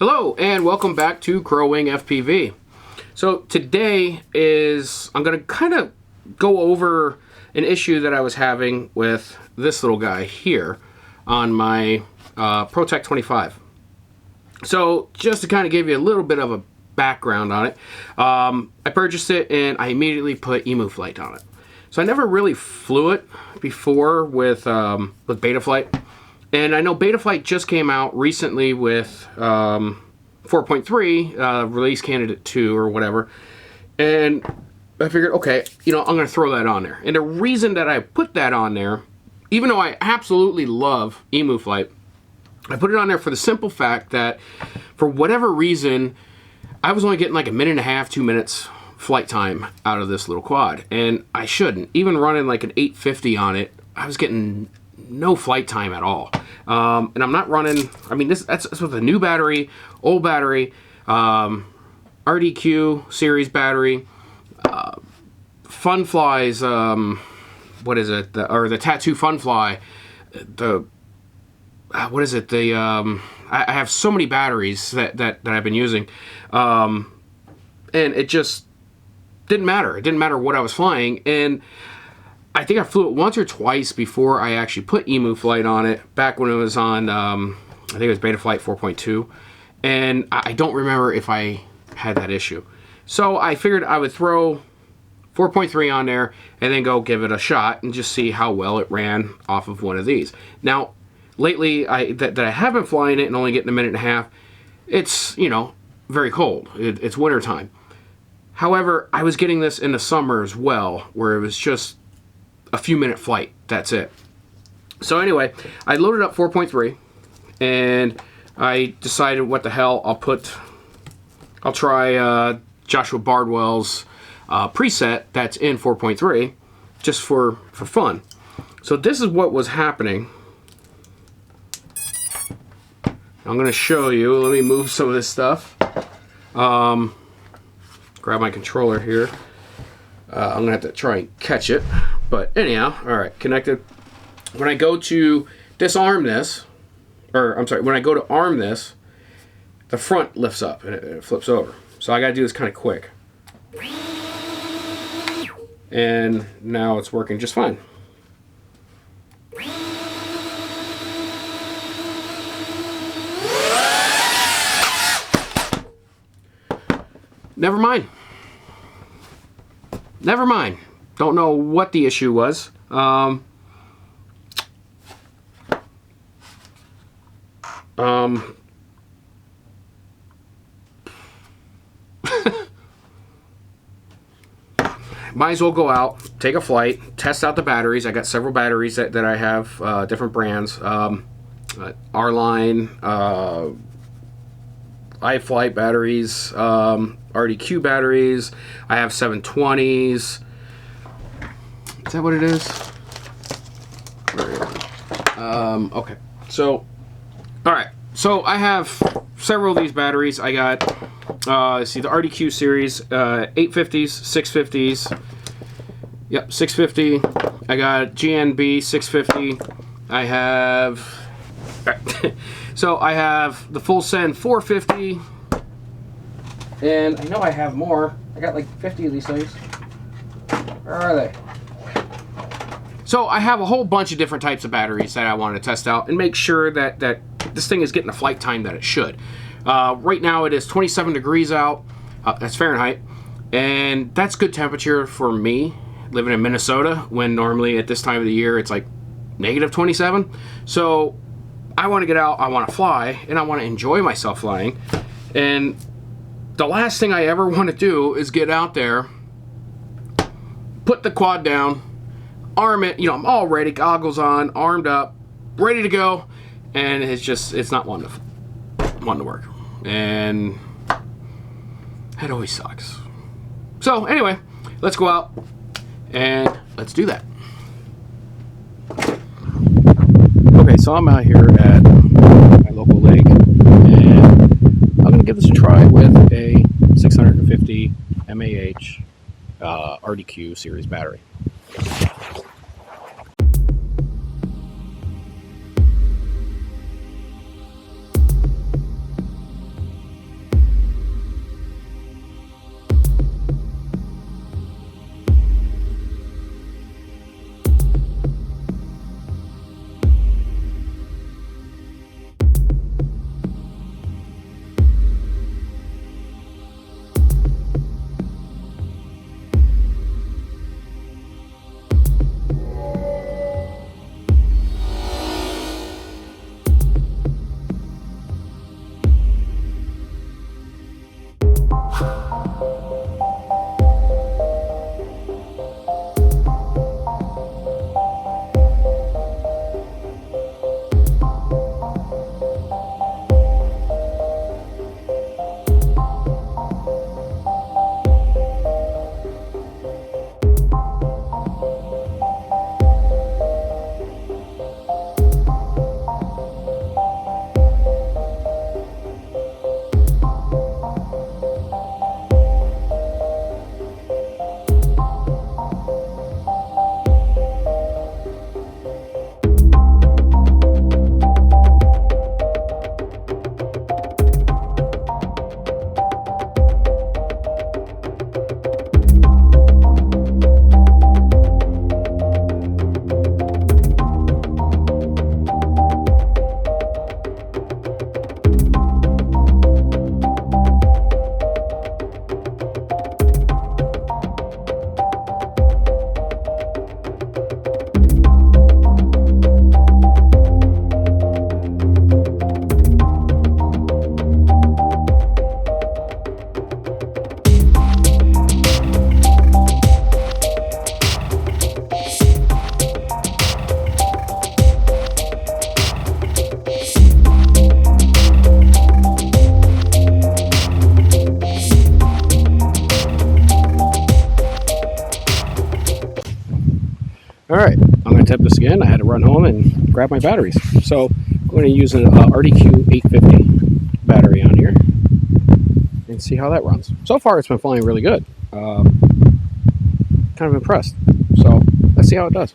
Hello and welcome back to Crowwing FPV. So today I'm going to kind of go over an issue that I was having with this little guy here on my Protek 25. So just to kind of give you a little bit of a background on it, I purchased it and I immediately put Emuflight on it. So I never really flew it before with Betaflight. And I know Betaflight just came out recently with 4.3, release candidate 2 or whatever. And I figured, okay, I'm going to throw that on there. And the reason that I put that on there, even though I absolutely love Emuflight, I put it on there for the simple fact that for whatever reason, I was only getting like 1.5, 2 minutes flight time out of this little quad. And I shouldn't. Even running like an 850 on it, I was getting no flight time at all. And I'm not running, that's with a new battery, old battery, RDQ series battery, Funfly's, what is it, the Tattoo Funfly, I have so many batteries that I've been using, and it just didn't matter. It didn't matter what I was flying, and I think I flew it once or twice before I actually put Emuflight on it, back when it was on, I think it was Betaflight 4.2, and I don't remember if I had that issue. So I figured I would throw 4.3 on there and then go give it a shot and just see how well it ran off of one of these. Now, lately, that I have been flying it and only getting 1.5 minutes, it's, very cold. It's winter time. However, I was getting this in the summer as well, where it was just a few minute flight. That's it. So anyway, I loaded up 4.3 and I decided, what the hell, I'll try Joshua Bardwells preset that's in 4.3 just for fun. So this is what was happening. I'm going to show you. Let me move some of this stuff. Grab my controller here. I'm going to have to try and catch it. But anyhow, all right, connected. When I go to disarm this, when I go to arm this, the front lifts up and it flips over. So I got to do this kind of quick. And now it's working just fine. Never mind. Never mind. Don't know what the issue was. Might as well go out, take a flight, test out the batteries. I got several batteries that I have, different brands. R-Line, iFLight batteries, RDQ batteries. I have 720s. Is that what it is? Okay. So, all right. So I have several of these batteries. I got, let's see, the RDQ series, 850s, 650s. Yep, 650. I got GNB 650. I have, so I have the Full Send 450. And I know I have more. I got like 50 of these things. Where are they? So I have a whole bunch of different types of batteries that I want to test out and make sure that this thing is getting the flight time that it should. Right now it is 27 degrees out. That's Fahrenheit. And that's good temperature for me living in Minnesota, when normally at this time of the year it's like -27. So I want to get out, I want to fly, and I want to enjoy myself flying. And the last thing I ever want to do is get out there, put the quad down, arm it, I'm all ready, goggles on, armed up, ready to go, and it's not one to work. And it always sucks. So anyway, let's go out and let's do that. Okay, so I'm out here at my local lake, and I'm going to give this a try with a 650 mAh RDQ series battery. All right, I'm going to tap this again. I had to run home and grab my batteries. So I'm going to use an RDQ 850 battery on here and see how that runs. So far, it's been flying really good. Kind of impressed. So let's see how it does.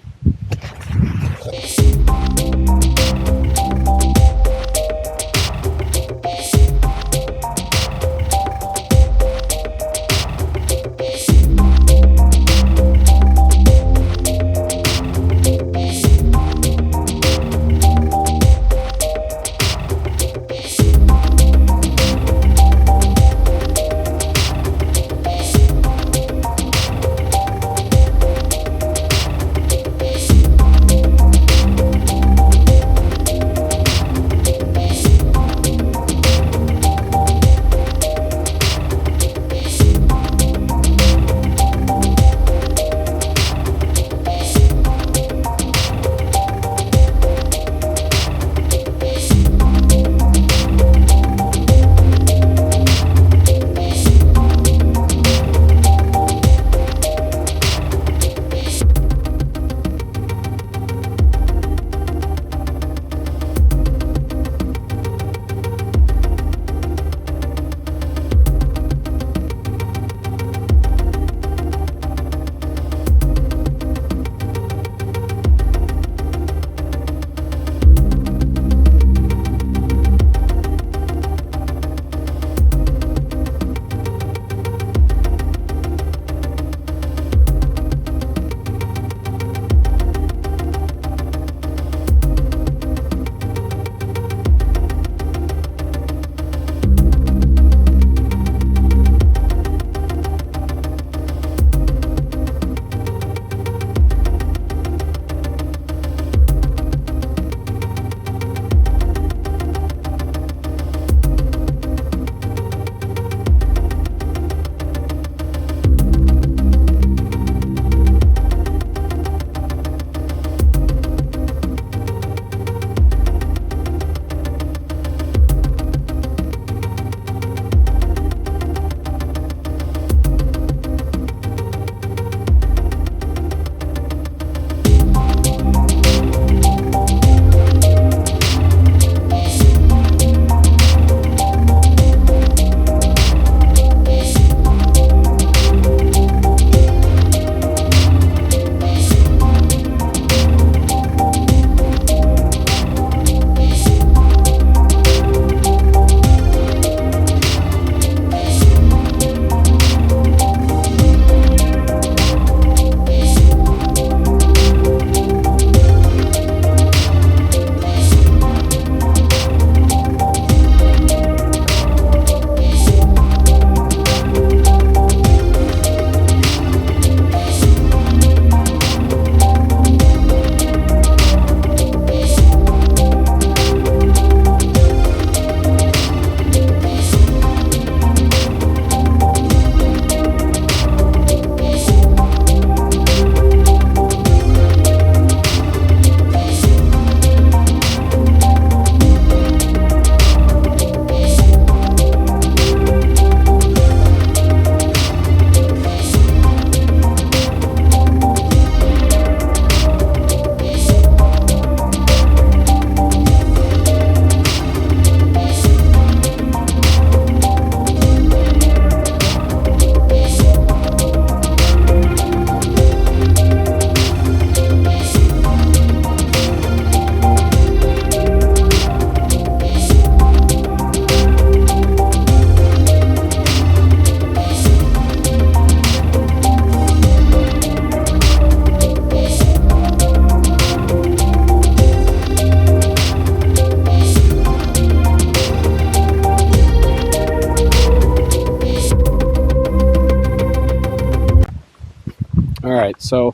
All right, so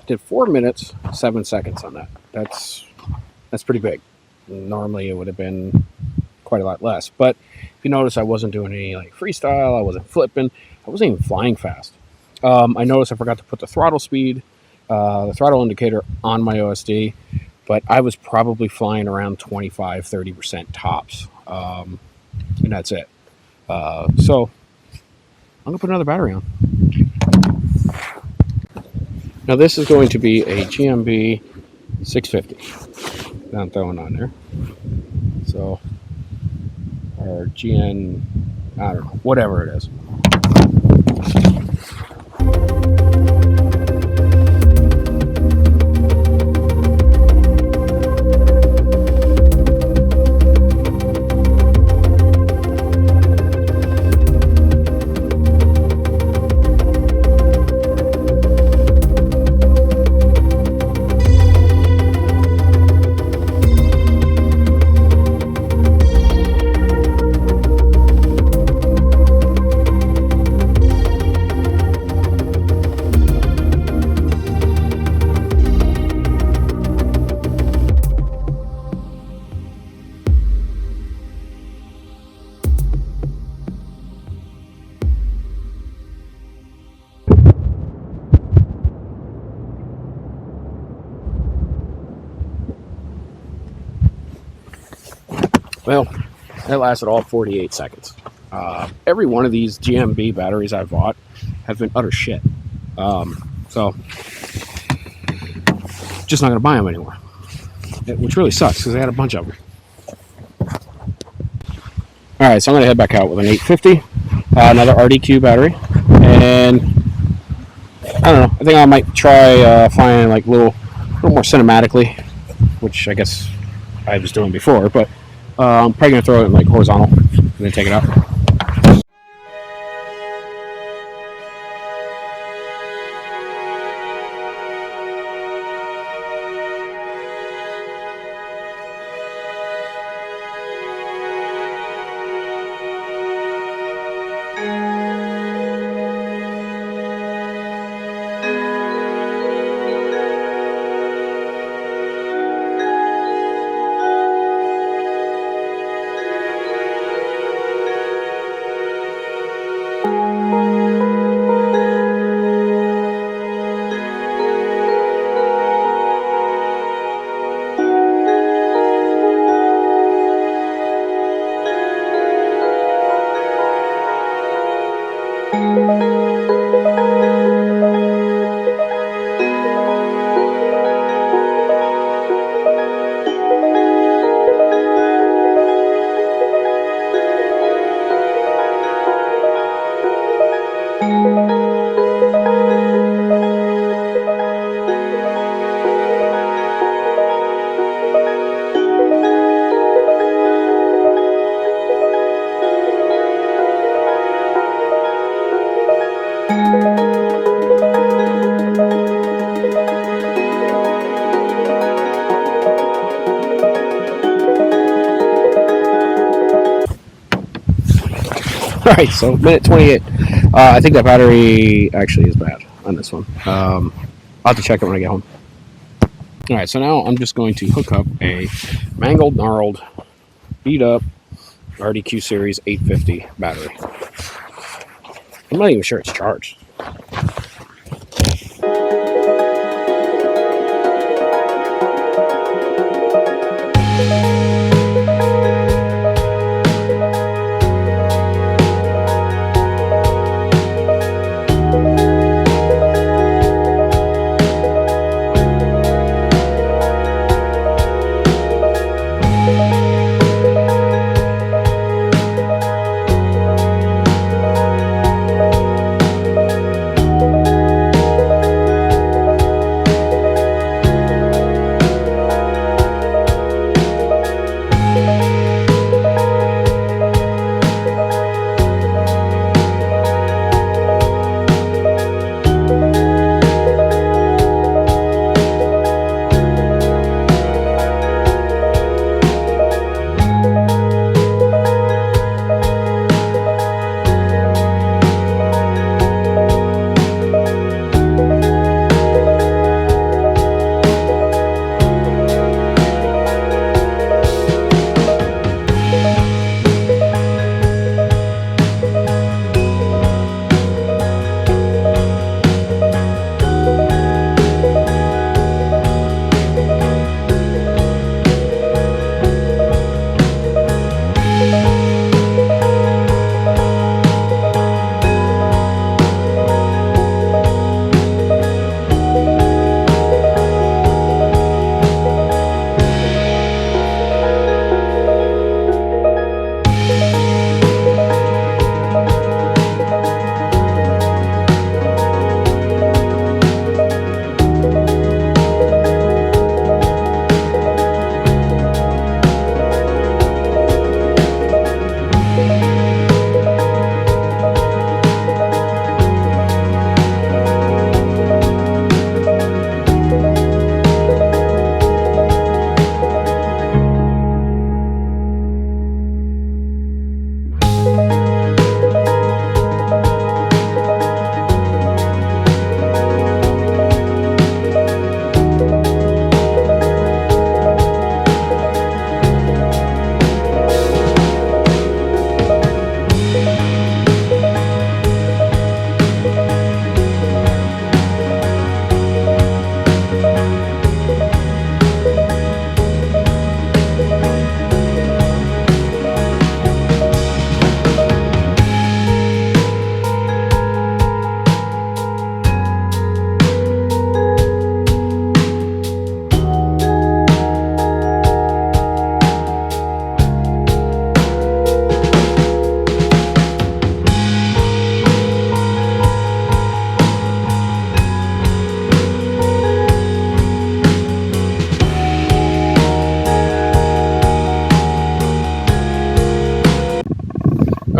did 4 minutes 7 seconds on that. That's pretty big. Normally it would have been quite a lot less. But if you notice, I wasn't doing any like freestyle. I wasn't flipping. I wasn't even flying fast. I noticed I forgot to put the throttle speed, the throttle indicator on my OSD, but I was probably flying around 25-30% tops, and that's it. So I'm gonna put another battery on. Now this is going to be a GMB 650 that I'm throwing on there. So, or GN, I don't know, whatever it is. Well, that lasted all 48 seconds. Every one of these GMB batteries I've bought have been utter shit. So, just not going to buy them anymore. Which really sucks because I had a bunch of them. Alright, so I'm going to head back out with an 850, another RDQ battery, and I don't know, I think I might try flying like a little more cinematically, which I guess I was doing before, but I'm probably going to throw it in like horizontal and then take it out. Alright, so minute 28. I think that battery actually is bad on this one. I'll have to check it when I get home. Alright, so now I'm just going to hook up a mangled, gnarled, beat up RDQ Series 850 battery. I'm not even sure it's charged.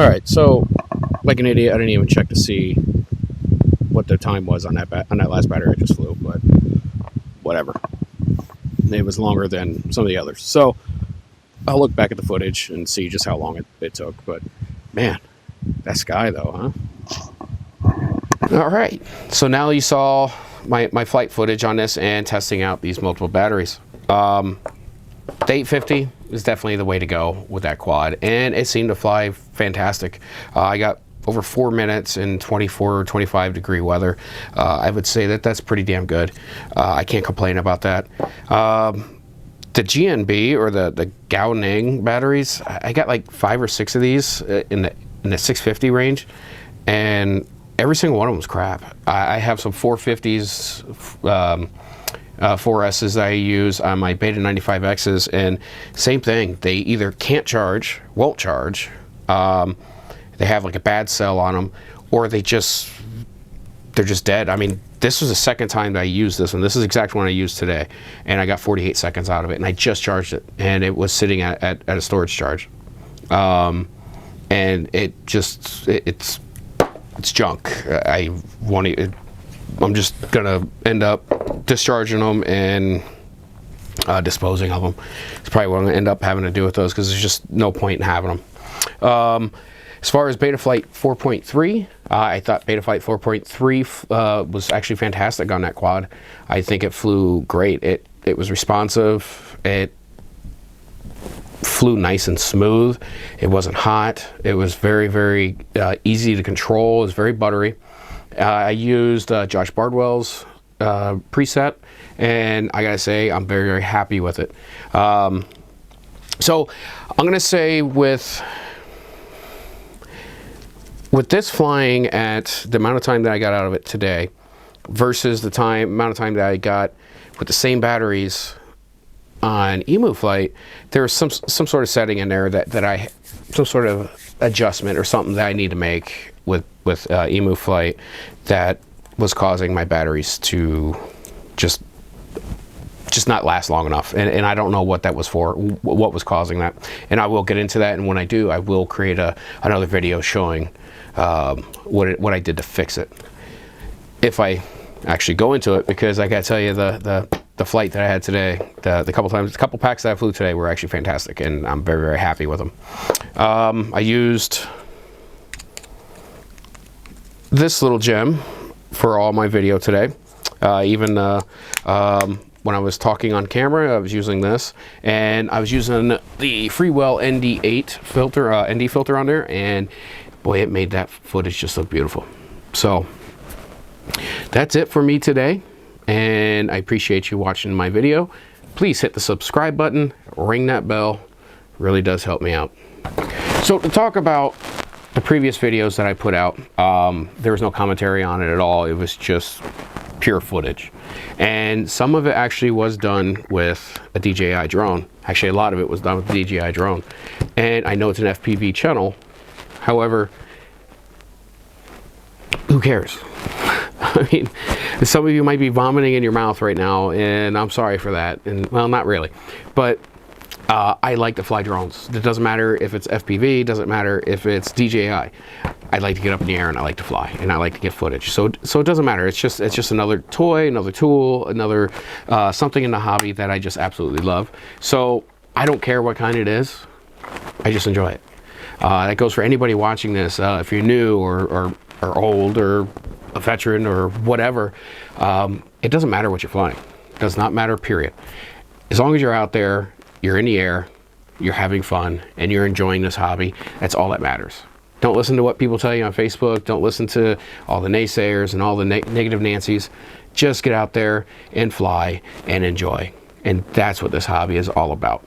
All right, so like an idiot, I didn't even check to see what the time was on that last battery I just flew, but whatever. It was longer than some of the others. So I'll look back at the footage and see just how long it took. But man, that sky though, huh? All right, so now you saw my flight footage on this and testing out these multiple batteries. The 850 is definitely the way to go with that quad, and it seemed to fly fantastic. I got over 4 minutes in 24 or 25 degree weather. I would say that that's pretty damn good. I can't complain about that. The GNB, or the Gao Ning batteries, I got like 5 or 6 of these in the 650 range, and every single one of them was crap. I have some 450s, 4Ss that I use on my Beta 95Xs, and same thing. They either can't charge, won't charge, they have like a bad cell on them, or they're just dead. I mean, this was the second time that I used this one. This is the exact one I used today, and I got 48 seconds out of it, and I just charged it, and it was sitting at a storage charge, and it's junk. I'm just gonna end up discharging them and disposing of them. It's probably what I'm gonna end up having to do with those, because there's just no point in having them. As far as Betaflight 4.3, I thought Betaflight 4.3 was actually fantastic on that quad. I think it flew great. It was responsive. It flew nice and smooth. It wasn't hot. It was very, very easy to control. It was very buttery. I used Josh Bardwells preset, and I gotta say, I'm very, very happy with it. So I'm gonna say with this flying at the amount of time that I got out of it today versus the amount of time that I got with the same batteries on Emuflight, there was some sort of setting in there that some sort of adjustment or something that I need to make with Emuflight that was causing my batteries to just not last long enough, and I don't know what that was for, what was causing that, and I will get into that, and when I do, I will create another video showing what I did to fix it, if I actually go into it, because I gotta tell you, the flight that I had today, the couple packs that I flew today were actually fantastic, and I'm very, very happy with them. I used this little gem for all my video today. Even when I was talking on camera, I was using this, and I was using the Freewell ND8 filter, ND filter on there, and boy, it made that footage just look beautiful. So that's it for me today, and I appreciate you watching my video. Please hit the subscribe button, ring that bell, really does help me out. So to talk about the previous videos that I put out, there was no commentary on it at all. It was just pure footage, and some of it actually was done with a DJI drone. Actually, a lot of it was done with the DJI drone, and I know it's an FPV channel. However, who cares? I mean, some of you might be vomiting in your mouth right now, and I'm sorry for that. And well, not really, but I like to fly drones. It doesn't matter if it's FPV, doesn't matter if it's DJI. I like to get up in the air, and I like to fly, and I like to get footage. So it doesn't matter. It's just another toy, another tool, another something in the hobby that I just absolutely love. So I don't care what kind it is. I just enjoy it. That goes for anybody watching this. If you're new or old or a veteran or whatever, it doesn't matter what you're flying. It does not matter, period. As long as you're out there, you're in the air, you're having fun, and you're enjoying this hobby, that's all that matters. Don't listen to what people tell you on Facebook. Don't listen to all the naysayers and all the negative Nancys. Just get out there and fly and enjoy. And that's what this hobby is all about.